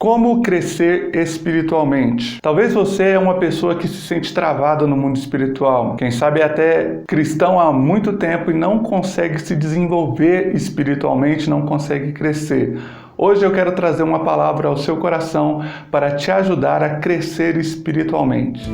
Como crescer espiritualmente? Talvez você é uma pessoa que se sente travada no mundo espiritual. Quem sabe é até cristão há muito tempo e não consegue se desenvolver espiritualmente, não consegue crescer. Hoje eu quero trazer uma palavra ao seu coração para te ajudar a crescer espiritualmente.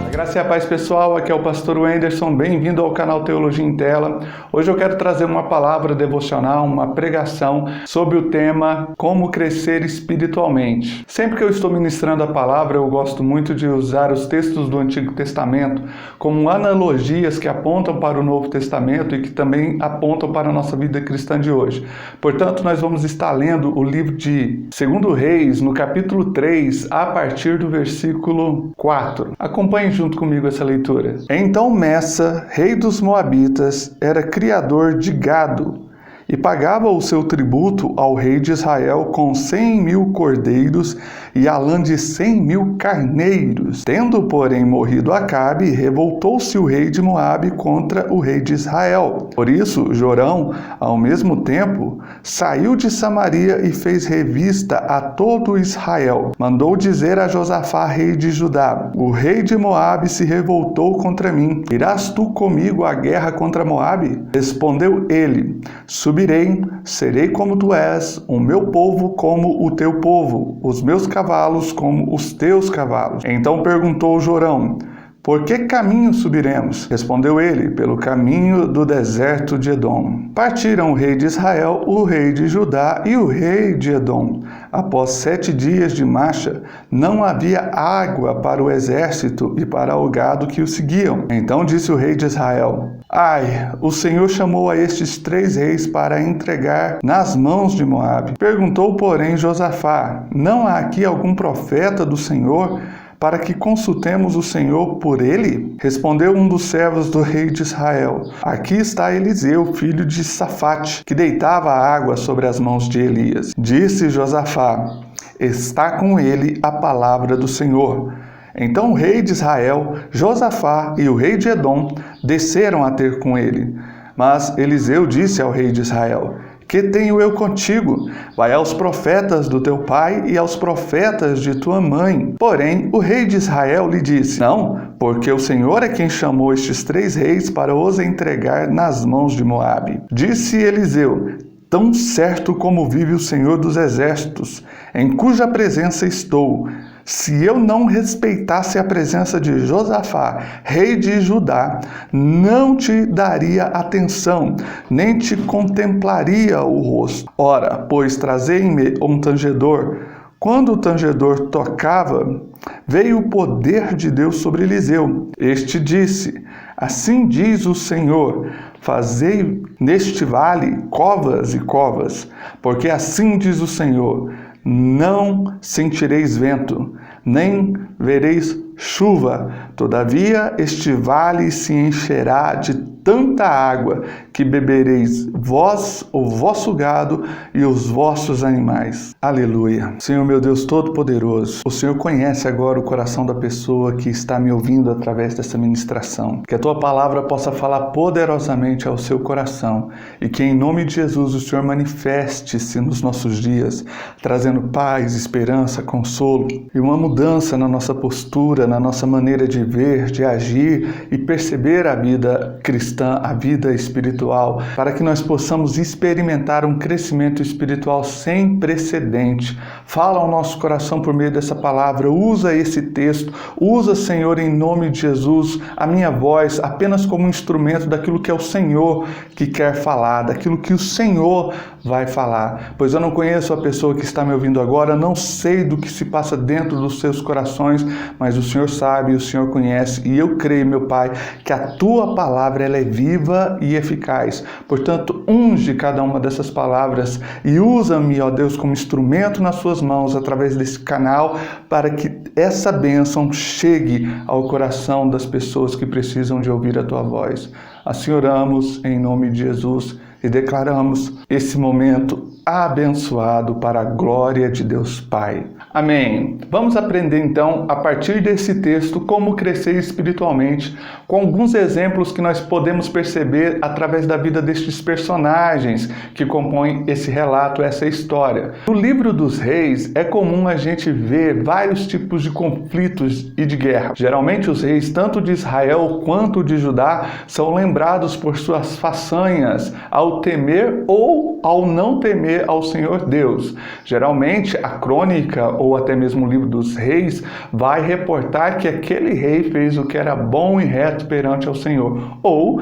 Graça e a paz, pessoal, aqui é o pastor Wenderson, bem-vindo ao canal Teologia em Tela. Hoje eu quero trazer uma palavra devocional, uma pregação sobre o tema Como Crescer Espiritualmente. Sempre que eu estou ministrando a palavra, eu gosto muito de usar os textos do Antigo Testamento como analogias que apontam para o Novo Testamento e que também apontam para a nossa vida cristã de hoje. Portanto, nós vamos estar lendo o livro de 2 Reis, no capítulo 3, a partir do versículo 4. Acompanhe junto comigo essa leitura. Então Messa, rei dos Moabitas, era criador de gado e pagava o seu tributo ao rei de Israel com 100.000 cordeiros e a lã de 100.000 carneiros. Tendo, porém, morrido Acabe, revoltou-se o rei de Moabe contra o rei de Israel. Por isso, Jorão, ao mesmo tempo, saiu de Samaria e fez revista a todo Israel. Mandou dizer a Josafá, rei de Judá: o rei de Moabe se revoltou contra mim. Irás tu comigo à guerra contra Moabe? Respondeu ele: subirei, serei como tu és, o meu povo como o teu povo, os meus cavalos como os teus cavalos. Então perguntou Jorão: por que caminho subiremos? Respondeu ele: pelo caminho do deserto de Edom. Partiram o rei de Israel, o rei de Judá e o rei de Edom. Após 7 dias de marcha, não havia água para o exército e para o gado que o seguiam. Então disse o rei de Israel: ai, o Senhor chamou a estes 3 reis para entregar nas mãos de Moabe. Perguntou, porém, Josafá: não há aqui algum profeta do Senhor para que consultemos o Senhor por ele? Respondeu um dos servos do rei de Israel: aqui está Eliseu, filho de Safate, que deitava água sobre as mãos de Elias. Disse Josafá: está com ele a palavra do Senhor. Então o rei de Israel, Josafá e o rei de Edom desceram a ter com ele. Mas Eliseu disse ao rei de Israel: que tenho eu contigo? Vai aos profetas do teu pai e aos profetas de tua mãe. Porém, o rei de Israel lhe disse: não, porque o Senhor é quem chamou estes 3 reis para os entregar nas mãos de Moabe. Disse Eliseu: tão certo como vive o Senhor dos exércitos, em cuja presença estou, se eu não respeitasse a presença de Josafá, rei de Judá, não te daria atenção, nem te contemplaria o rosto. Ora, pois trazei-me um tangedor. Quando o tangedor tocava, veio o poder de Deus sobre Eliseu. Este disse: assim diz o Senhor, fazei neste vale covas e covas, porque assim diz o Senhor: não sentireis vento, nem vereis chuva, todavia este vale se encherá de tanta água que bebereis vós, o vosso gado e os vossos animais. Aleluia. Senhor meu Deus Todo-Poderoso, o Senhor conhece agora o coração da pessoa que está me ouvindo através dessa ministração. Que a Tua palavra possa falar poderosamente ao seu coração e que em nome de Jesus o Senhor manifeste-se nos nossos dias, trazendo paz, esperança, consolo e uma mudança na nossa postura, na nossa maneira de ver, de agir e perceber a vida cristã, a vida espiritual, para que nós possamos experimentar um crescimento espiritual sem precedente. Fala ao nosso coração por meio dessa palavra, usa esse texto, usa, Senhor, em nome de Jesus, a minha voz apenas como um instrumento daquilo que é o Senhor que quer falar, daquilo que o Senhor vai falar, pois eu não conheço a pessoa que está me ouvindo agora, não sei do que se passa dentro dos seus corações, mas o Senhor sabe, o Senhor conhece, e eu creio, meu Pai, que a Tua palavra ela é viva e eficaz. Portanto, unge cada uma dessas palavras e usa-me, ó Deus, como instrumento nas Suas mãos, através desse canal, para que essa bênção chegue ao coração das pessoas que precisam de ouvir a Tua voz. Assim oramos, em nome de Jesus, e declaramos esse momento abençoado para a glória de Deus Pai. Amém. Vamos aprender então, a partir desse texto, como crescer espiritualmente, com alguns exemplos que nós podemos perceber através da vida destes personagens que compõem esse relato, essa história. No livro dos Reis, é comum a gente ver vários tipos de conflitos e de guerra. Geralmente os reis, tanto de Israel quanto de Judá, são lembrados por suas façanhas ao temer ou ao não temer ao Senhor Deus. Geralmente a crônica ou até mesmo o livro dos reis vai reportar que aquele rei fez o que era bom e reto perante ao Senhor, ou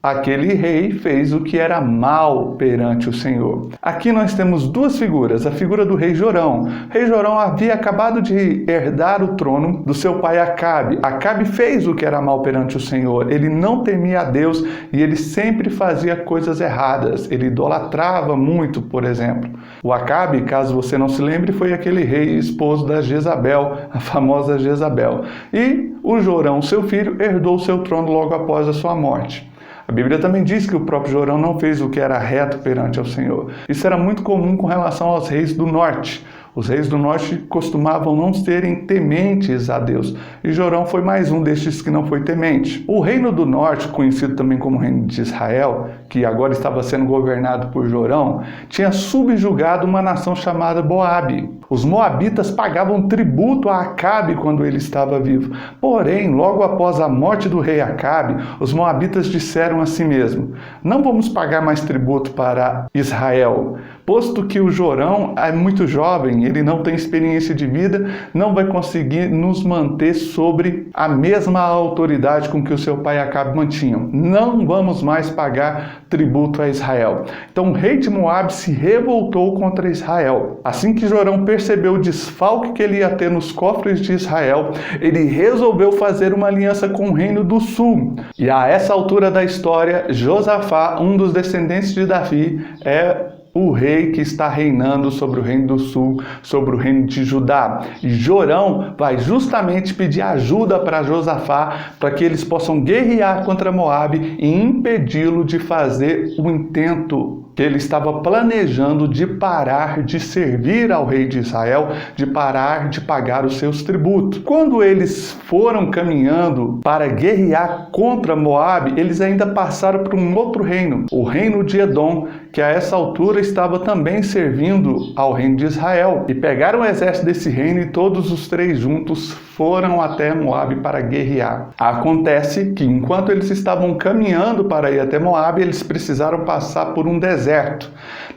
aquele rei fez o que era mal perante o Senhor. Aqui nós temos duas figuras, a figura do rei Jorão. O rei Jorão havia acabado de herdar o trono do seu pai Acabe. Acabe fez o que era mal perante o Senhor. Ele não temia a Deus e ele sempre fazia coisas erradas. Ele idolatrava muito, por exemplo. O Acabe, caso você não se lembre, foi aquele rei esposo da Jezabel, a famosa Jezabel. E o Jorão, seu filho, herdou o seu trono logo após a sua morte. A Bíblia também diz que o próprio Jorão não fez o que era reto perante ao Senhor. Isso era muito comum com relação aos reis do norte. Os reis do norte costumavam não serem tementes a Deus, e Jorão foi mais um destes que não foi temente. O reino do norte, conhecido também como reino de Israel, que agora estava sendo governado por Jorão, tinha subjugado uma nação chamada Moabe. Os moabitas pagavam tributo a Acabe quando ele estava vivo. Porém, logo após a morte do rei Acabe, os moabitas disseram a si mesmos: não vamos pagar mais tributo para Israel, posto que o Jorão é muito jovem, ele não tem experiência de vida, não vai conseguir nos manter sobre a mesma autoridade com que o seu pai Acabe mantinha. Não vamos mais pagar tributo a Israel. Então o rei de Moabe se revoltou contra Israel. Assim que Jorão percebeu o desfalque que ele ia ter nos cofres de Israel, ele resolveu fazer uma aliança com o reino do sul. E a essa altura da história, Josafá, um dos descendentes de Davi, é o rei que está reinando sobre o reino do sul, sobre o reino de Judá. E Jorão vai justamente pedir ajuda para Josafá, para que eles possam guerrear contra Moabe e impedi-lo de fazer o intento que ele estava planejando de parar de servir ao rei de Israel, de parar de pagar os seus tributos. Quando eles foram caminhando para guerrear contra Moabe, eles ainda passaram por um outro reino, o reino de Edom, que a essa altura estava também servindo ao reino de Israel. E pegaram o exército desse reino e todos os três juntos foram até Moabe para guerrear. Acontece que enquanto eles estavam caminhando para ir até Moabe, eles precisaram passar por um deserto.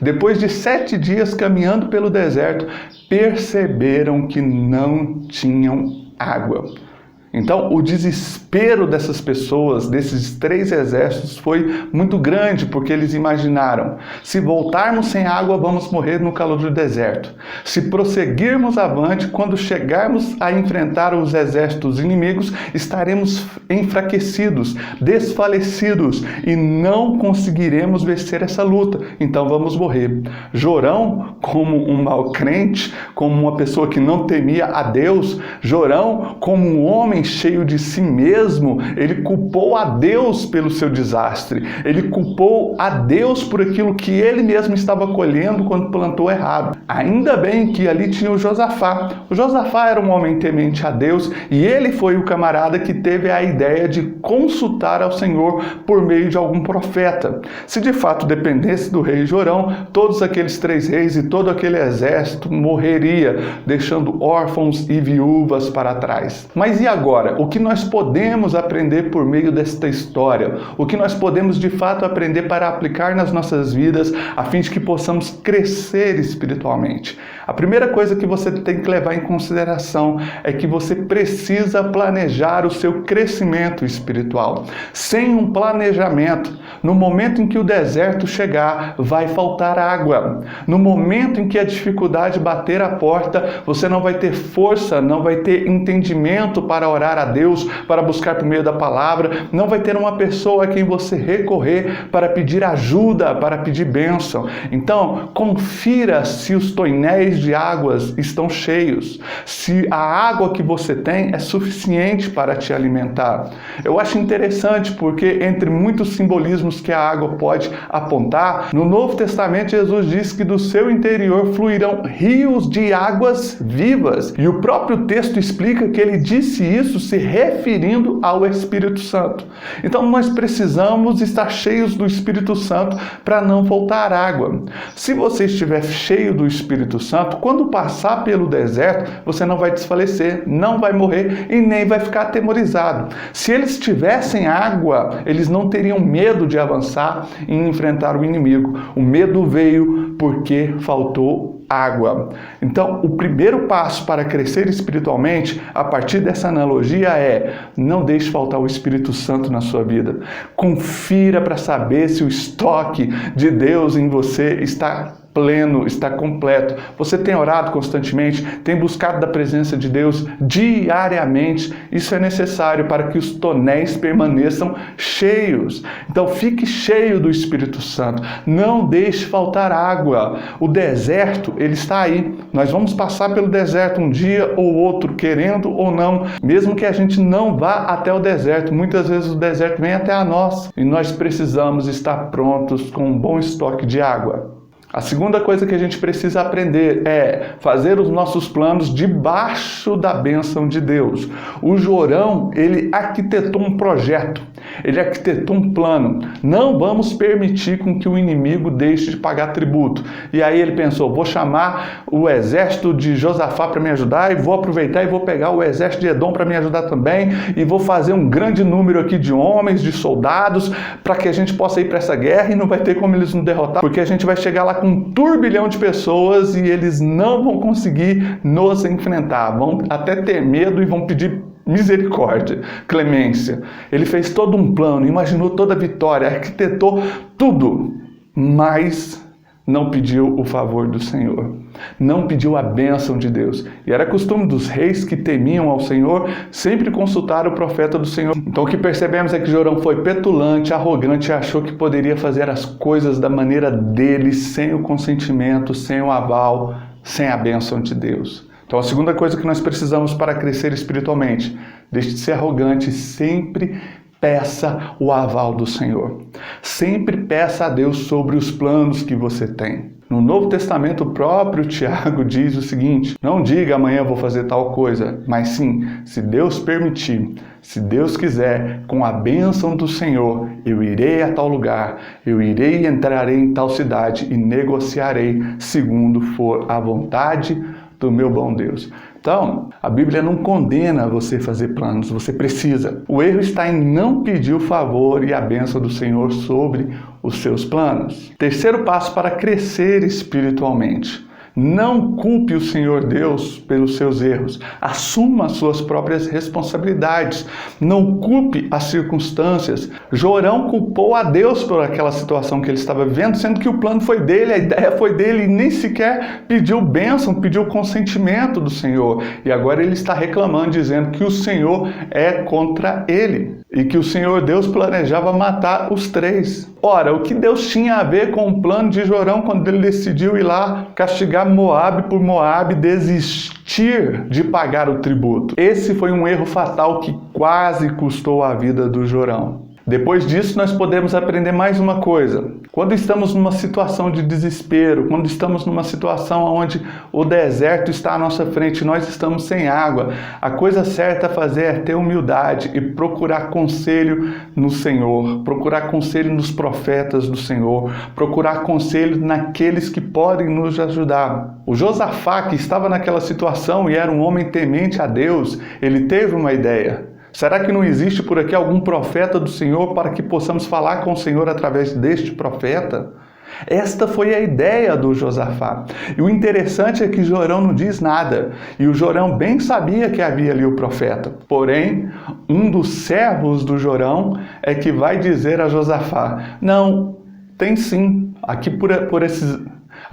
Depois de 7 dias caminhando pelo deserto, perceberam que não tinham água. Então, o desespero dessas pessoas, desses 3 exércitos, foi muito grande, porque eles imaginaram: se voltarmos sem água, vamos morrer no calor do deserto. Se prosseguirmos avante, quando chegarmos a enfrentar os exércitos inimigos, estaremos enfraquecidos, desfalecidos, e não conseguiremos vencer essa luta. Então vamos morrer. Jorão, como um mau crente, como uma pessoa que não temia a Deus, Jorão, como um homem cheio de si mesmo, ele culpou a Deus pelo seu desastre. Ele culpou a Deus por aquilo que ele mesmo estava colhendo quando plantou errado. Ainda bem que ali tinha o Josafá. O Josafá era um homem temente a Deus e ele foi o camarada que teve a ideia de consultar ao Senhor por meio de algum profeta. Se de fato dependesse do rei Jorão, todos aqueles 3 reis e todo aquele exército morreria, deixando órfãos e viúvas para trás. Mas e agora? O que nós podemos aprender por meio desta história? O que nós podemos de fato aprender para aplicar nas nossas vidas a fim de que possamos crescer espiritualmente? A primeira coisa que você tem que levar em consideração é que você precisa planejar o seu crescimento espiritual. Sem um planejamento, no momento em que o deserto chegar, vai faltar água. No momento em que a dificuldade bater a porta, você não vai ter força, não vai ter entendimento para orar orar a Deus, para buscar por meio da palavra, não vai ter uma pessoa a quem você recorrer para pedir ajuda, para pedir bênção. Então, confira se os tonéis de águas estão cheios, se a água que você tem é suficiente para te alimentar. Eu acho interessante porque, entre muitos simbolismos que a água pode apontar, no Novo Testamento Jesus diz que do seu interior fluirão rios de águas vivas. E o próprio texto explica que ele disse isso se referindo ao Espírito Santo. Então nós precisamos estar cheios do Espírito Santo para não faltar água. Se você estiver cheio do Espírito Santo, quando passar pelo deserto, você não vai desfalecer, não vai morrer e nem vai ficar atemorizado. Se eles tivessem água, eles não teriam medo de avançar e enfrentar o inimigo. O medo veio porque faltou água. Então, o primeiro passo para crescer espiritualmente, a partir dessa analogia, é: não deixe faltar o Espírito Santo na sua vida. Confira para saber se o estoque de Deus em você está pleno, está completo. Você tem orado constantemente, tem buscado da presença de Deus diariamente. Isso é necessário para que os tonéis permaneçam cheios. Então fique cheio do Espírito Santo. Não deixe faltar água. O deserto, ele está aí. Nós vamos passar pelo deserto um dia ou outro, querendo ou não. Mesmo que a gente não vá até o deserto, muitas vezes o deserto vem até a nós. E nós precisamos estar prontos com um bom estoque de água. A segunda coisa que a gente precisa aprender é fazer os nossos planos debaixo da bênção de Deus. O Jorão, ele arquitetou um projeto, ele arquitetou um plano. Não vamos permitir com que o inimigo deixe de pagar tributo. E aí ele pensou: vou chamar o exército de Josafá para me ajudar, e vou aproveitar e vou pegar o exército de Edom para me ajudar também, e vou fazer um grande número aqui de homens, de soldados, para que a gente possa ir para essa guerra e não vai ter como eles nos derrotar, porque a gente vai chegar lá com um turbilhão de pessoas e eles não vão conseguir nos enfrentar, vão até ter medo e vão pedir misericórdia, clemência. Ele fez todo um plano, imaginou toda a vitória, arquitetou tudo, mas não pediu o favor do Senhor, não pediu a bênção de Deus. E era costume dos reis que temiam ao Senhor sempre consultar o profeta do Senhor. Então o que percebemos é que Jorão foi petulante, arrogante e achou que poderia fazer as coisas da maneira dele, sem o consentimento, sem o aval, sem a bênção de Deus. Então a segunda coisa que nós precisamos para crescer espiritualmente: deixe de ser arrogante, sempre peça o aval do Senhor. Sempre peça a Deus sobre os planos que você tem. No Novo Testamento, o próprio Tiago diz o seguinte: não diga amanhã vou fazer tal coisa, mas sim, se Deus permitir, se Deus quiser, com a bênção do Senhor, eu irei a tal lugar, eu irei e entrarei em tal cidade e negociarei segundo for a vontade do meu bom Deus. Então, a Bíblia não condena você fazer planos, você precisa. O erro está em não pedir o favor e a bênção do Senhor sobre os seus planos. Terceiro passo para crescer espiritualmente: não culpe o Senhor Deus pelos seus erros. Assuma as suas próprias responsabilidades. Não culpe as circunstâncias. Jorão culpou a Deus por aquela situação que ele estava vivendo, sendo que o plano foi dele, a ideia foi dele, e nem sequer pediu bênção, pediu consentimento do Senhor. E agora ele está reclamando, dizendo que o Senhor é contra ele e que o Senhor Deus planejava matar os três. Ora, o que Deus tinha a ver com o plano de Jorão quando ele decidiu ir lá castigar Moabe por Moabe desistir de pagar o tributo? Esse foi um erro fatal que quase custou a vida do Jorão. Depois disso, nós podemos aprender mais uma coisa. Quando estamos numa situação de desespero, quando estamos numa situação onde o deserto está à nossa frente, nós estamos sem água, a coisa certa a fazer é ter humildade e procurar conselho no Senhor, procurar conselho nos profetas do Senhor, procurar conselho naqueles que podem nos ajudar. O Josafá, que estava naquela situação e era um homem temente a Deus, ele teve uma ideia. Será que não existe por aqui algum profeta do Senhor para que possamos falar com o Senhor através deste profeta? Esta foi a ideia do Josafá. E o interessante é que Jorão não diz nada. E o Jorão bem sabia que havia ali o profeta. Porém, um dos servos do Jorão é que vai dizer a Josafá: não, tem sim.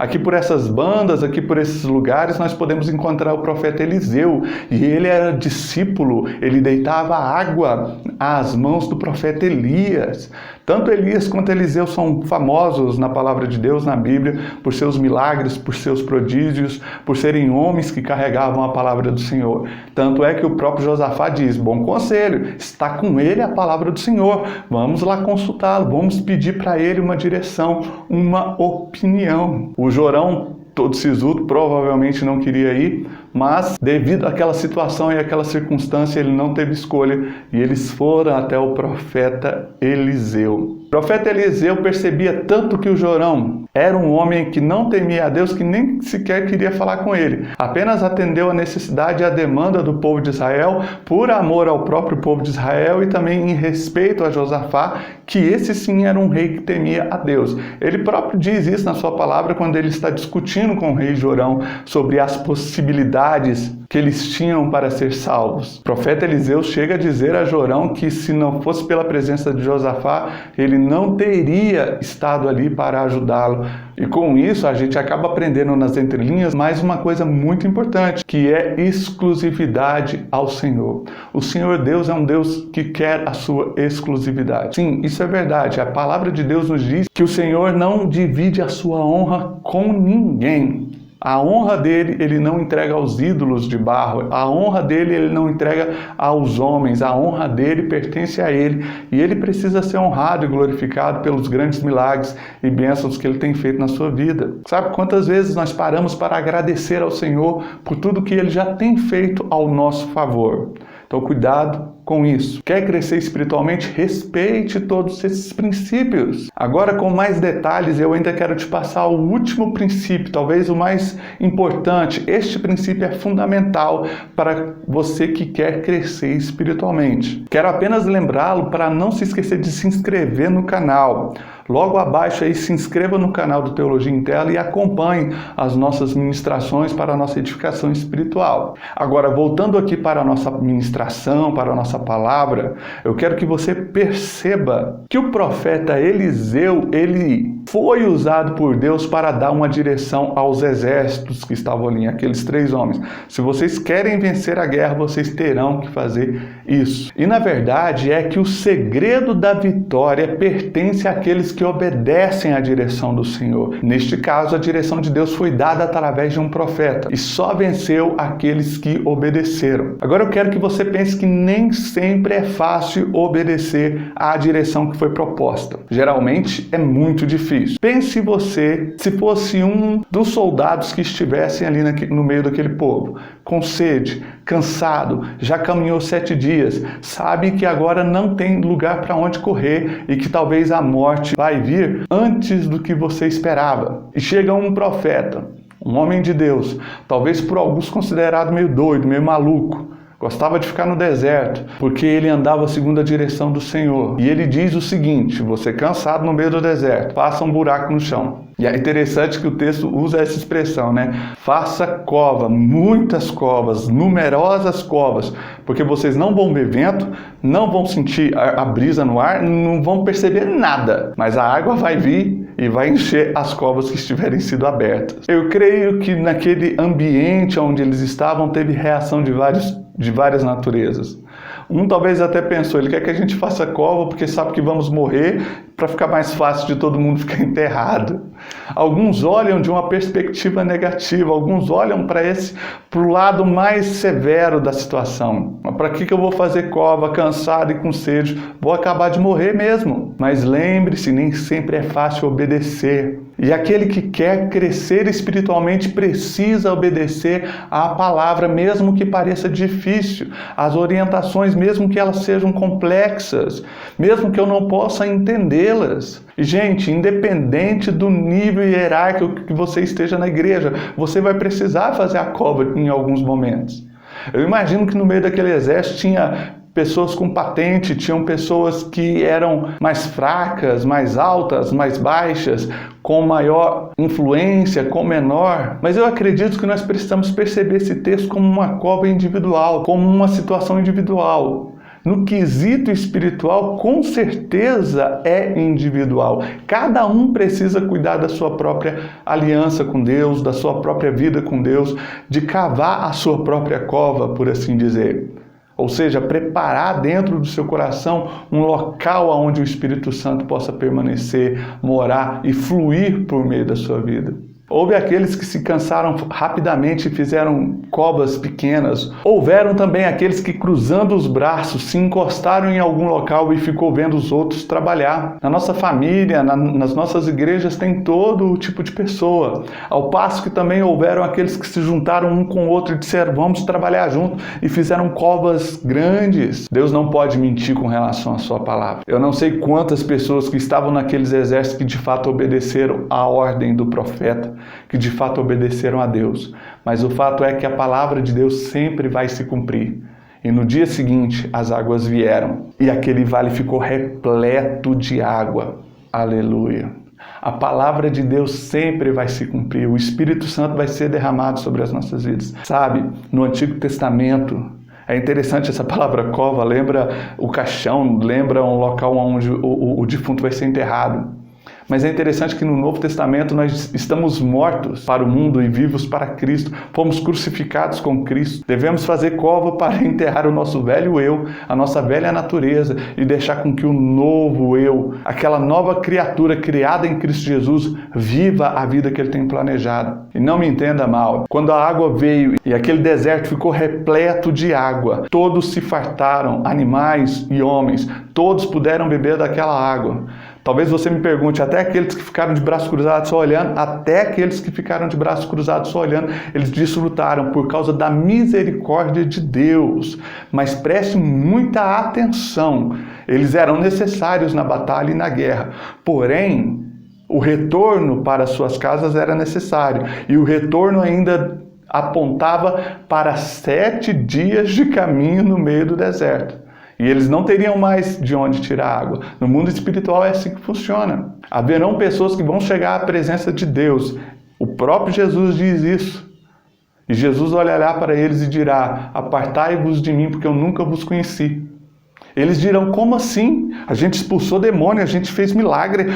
Aqui por essas bandas, aqui por esses lugares, nós podemos encontrar o profeta Eliseu, e ele era discípulo, ele deitava água às mãos do profeta Elias. Tanto Elias quanto Eliseu são famosos na palavra de Deus, na Bíblia, por seus milagres, por seus prodígios, por serem homens que carregavam a palavra do Senhor. Tanto é que o próprio Josafá diz: bom conselho, está com ele a palavra do Senhor, vamos lá consultá-lo, vamos pedir para ele uma direção, uma opinião. O Jorão, todo sisudo, provavelmente não queria ir, mas devido àquela situação e àquela circunstância, ele não teve escolha e eles foram até o profeta Eliseu. O profeta Eliseu percebia tanto que o Jorão era um homem que não temia a Deus, que nem sequer queria falar com ele. Apenas atendeu a necessidade e a demanda do povo de Israel, por amor ao próprio povo de Israel e também em respeito a Josafá, que esse sim era um rei que temia a Deus. Ele próprio diz isso na sua palavra quando ele está discutindo com o rei Jorão sobre as possibilidades que eles tinham para ser salvos. O profeta Eliseu chega a dizer a Jorão que se não fosse pela presença de Josafá, ele não teria estado ali para ajudá-lo. E com isso a gente acaba aprendendo nas entrelinhas mais uma coisa muito importante, que é exclusividade ao Senhor. O Senhor Deus é um Deus que quer a sua exclusividade. Sim, isso é verdade. A palavra de Deus nos diz que o Senhor não divide a sua honra com ninguém. A honra dele, ele não entrega aos ídolos de barro. A honra dele, ele não entrega aos homens. A honra dele pertence a ele. E ele precisa ser honrado e glorificado pelos grandes milagres e bênçãos que ele tem feito na sua vida. Sabe quantas vezes nós paramos para agradecer ao Senhor por tudo que ele já tem feito ao nosso favor? Então, cuidado com isso. Quer crescer espiritualmente? Respeite todos esses princípios. Agora, com mais detalhes, eu ainda quero te passar o último princípio, talvez o mais importante. Este princípio é fundamental para você que quer crescer espiritualmente. Quero apenas lembrá-lo para não se esquecer de se inscrever no canal. Logo abaixo aí, se inscreva no canal do Teologia em Tela e acompanhe as nossas ministrações para a nossa edificação espiritual. Agora, voltando aqui para a nossa ministração, para a nossa palavra, eu quero que você perceba que o profeta Eliseu, ele foi usado por Deus para dar uma direção aos exércitos que estavam ali, aqueles 3 homens. Se vocês querem vencer a guerra, vocês terão que fazer isso. E na verdade é que o segredo da vitória pertence àqueles que obedecem à direção do Senhor. Neste caso, a direção de Deus foi dada através de um profeta e só venceu aqueles que obedeceram. Agora eu quero que você pense que nem sempre é fácil obedecer à direção que foi proposta. Geralmente é muito difícil. Pense você se fosse um dos soldados que estivessem ali no meio daquele povo, com sede, cansado, já caminhou 7 dias, sabe que agora não tem lugar para onde correr e que talvez a morte vai vir antes do que você esperava. E chega um profeta, um homem de Deus, talvez por alguns considerado meio doido, meio maluco, gostava de ficar no deserto, porque ele andava segundo a direção do Senhor. E ele diz o seguinte: você cansado no meio do deserto, faça um buraco no chão. E é interessante que o texto usa essa expressão, né? Faça cova, muitas covas, numerosas covas, porque vocês não vão ver vento, não vão sentir a brisa no ar, não vão perceber nada, mas a água vai vir e vai encher as covas que estiverem sido abertas. Eu creio que naquele ambiente onde eles estavam, teve reação de várias naturezas. Um talvez até pensou, ele quer que a gente faça cova porque sabe que vamos morrer, para ficar mais fácil de todo mundo ficar enterrado. Alguns olham de uma perspectiva negativa, alguns olham para o lado mais severo da situação. Para que eu vou fazer cova, cansado e com sede? Vou acabar de morrer mesmo. Mas lembre-se, nem sempre é fácil obedecer. E aquele que quer crescer espiritualmente precisa obedecer à palavra, mesmo que pareça difícil, às orientações, mesmo que elas sejam complexas, mesmo que eu não possa entendê-las. E, gente, independente do nível hierárquico que você esteja na igreja, você vai precisar fazer a cova em alguns momentos. Eu imagino que no meio daquele exército tinha pessoas com patente, tinham pessoas que eram mais fracas, mais altas, mais baixas, com maior influência, com menor. Mas eu acredito que nós precisamos perceber esse texto como uma cova individual, como uma situação individual. no quesito espiritual, com certeza é individual. Cada um precisa cuidar da sua própria aliança com Deus, da sua própria vida com Deus, de cavar a sua própria cova, por assim dizer. Ou seja, preparar dentro do seu coração um local onde o Espírito Santo possa permanecer, morar e fluir por meio da sua vida. Houve aqueles que se cansaram rapidamente e fizeram covas pequenas. Houveram também aqueles que, cruzando os braços, se encostaram em algum local e ficou vendo os outros trabalhar. Na nossa família, nas nossas igrejas, tem todo tipo de pessoa. Ao passo que também houveram aqueles que se juntaram um com o outro e disseram, vamos trabalhar junto, e fizeram covas grandes. Deus não pode mentir com relação à sua palavra. Eu não sei quantas pessoas que estavam naqueles exércitos que de fato obedeceram à ordem do profeta, que de fato obedeceram a Deus. Mas o fato é que a palavra de Deus sempre vai se cumprir. E no dia seguinte, as águas vieram e aquele vale ficou repleto de água. Aleluia! A palavra de Deus sempre vai se cumprir. O Espírito Santo vai ser derramado sobre as nossas vidas. Sabe, no Antigo Testamento, é interessante essa palavra cova, lembra o caixão, lembra um local onde o defunto vai ser enterrado. Mas é interessante que no Novo Testamento nós estamos mortos para o mundo e vivos para Cristo. Fomos crucificados com Cristo. Devemos fazer cova para enterrar o nosso velho eu, a nossa velha natureza, e deixar com que o novo eu, aquela nova criatura criada em Cristo Jesus, viva a vida que Ele tem planejado. E não me entenda mal, quando a água veio e aquele deserto ficou repleto de água, todos se fartaram, animais e homens, todos puderam beber daquela água. Talvez você me pergunte, até aqueles que ficaram de braços cruzados só olhando, eles desfrutaram por causa da misericórdia de Deus. Mas preste muita atenção, eles eram necessários na batalha e na guerra. Porém, o retorno para suas casas era necessário. E o retorno ainda apontava para 7 dias de caminho no meio do deserto. E eles não teriam mais de onde tirar água. No mundo espiritual é assim que funciona. Haverão pessoas que vão chegar à presença de Deus. O próprio Jesus diz isso. E Jesus olhará para eles e dirá, apartai-vos de mim, porque eu nunca vos conheci. Eles dirão, como assim? A gente expulsou demônio, a gente fez milagre,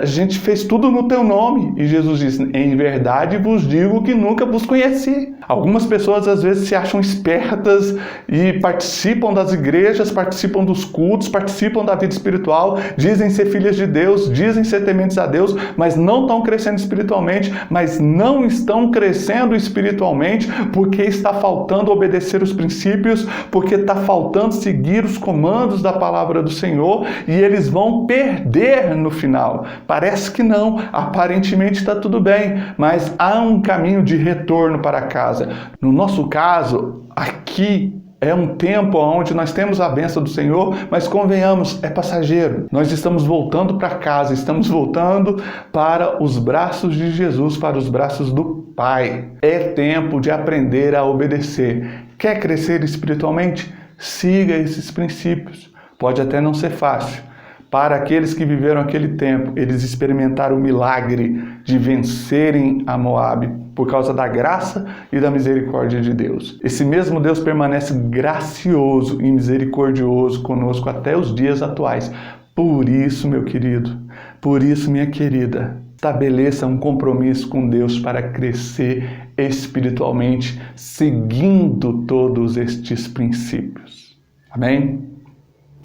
a gente fez tudo no teu nome. E Jesus diz, em verdade vos digo que nunca vos conheci. Algumas pessoas às vezes se acham espertas e participam das igrejas, participam dos cultos, participam da vida espiritual, dizem ser filhas de Deus, dizem ser tementes a Deus, mas não estão crescendo espiritualmente, mas não estão crescendo espiritualmente porque está faltando obedecer os princípios, porque está faltando seguir os comandos da palavra do Senhor, e eles vão perder no final. Parece que não, aparentemente está tudo bem, mas há um caminho de retorno para casa. No nosso caso, aqui é um tempo onde nós temos a bênção do Senhor, mas convenhamos, é passageiro. Nós estamos voltando para casa, estamos voltando para os braços de Jesus, para os braços do Pai. É tempo de aprender a obedecer. Quer crescer espiritualmente? Siga esses princípios. Pode até não ser fácil. Para aqueles que viveram aquele tempo, eles experimentaram o milagre de vencerem a Moabe por causa da graça e da misericórdia de Deus. Esse mesmo Deus permanece gracioso e misericordioso conosco até os dias atuais. Por isso, meu querido, por isso, minha querida, estabeleça um compromisso com Deus para crescer espiritualmente, seguindo todos estes princípios. Amém?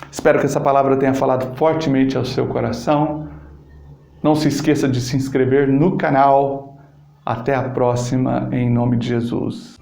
Espero que essa palavra tenha falado fortemente ao seu coração. Não se esqueça de se inscrever no canal. Até a próxima, em nome de Jesus.